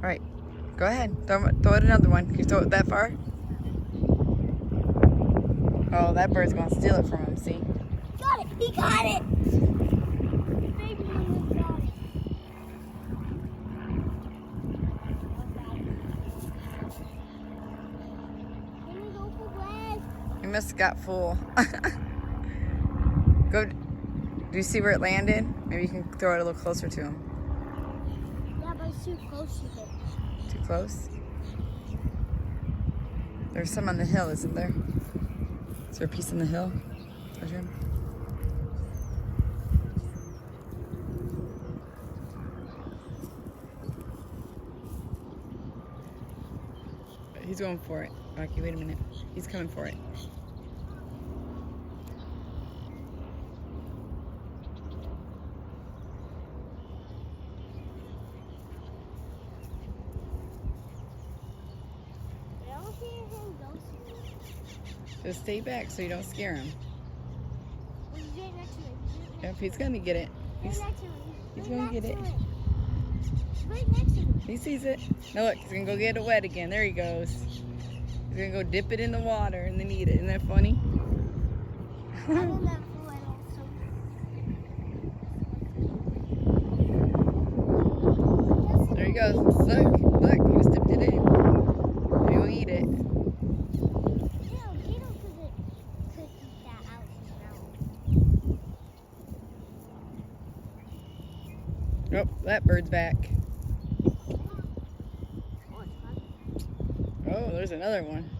All right, go ahead. Throw it another one. Can you throw it that far? Oh, that bird's gonna steal it from him, see? Got it! He got it! Baby got it. Let me go for Brad. He must have got full. Go. Do you see where it landed? Maybe you can throw it a little closer to him. Yeah, but it's too close to him. Too close? There's some on the hill, isn't there? Is there a piece on the hill? Adrian? He's going for it. Rocky, wait a minute. He's coming for it. I don't hear him go somewhere. Just stay back so you don't scare him. He's right next to me. Yep, he's gonna get it. He's right next to me. He's Right gonna get next it. to him. He's right next to me. He sees it. No, look, he's gonna go get it wet again. There he goes. He's gonna go dip it in the water and then eat it. Isn't that funny? I don't know who I also. There he goes. Look, he just dipped it in. And he'll eat it. Yeah, Vito could eat that out his mouth. Oh, that bird's back. Oh, it's fun. Oh, there's another one.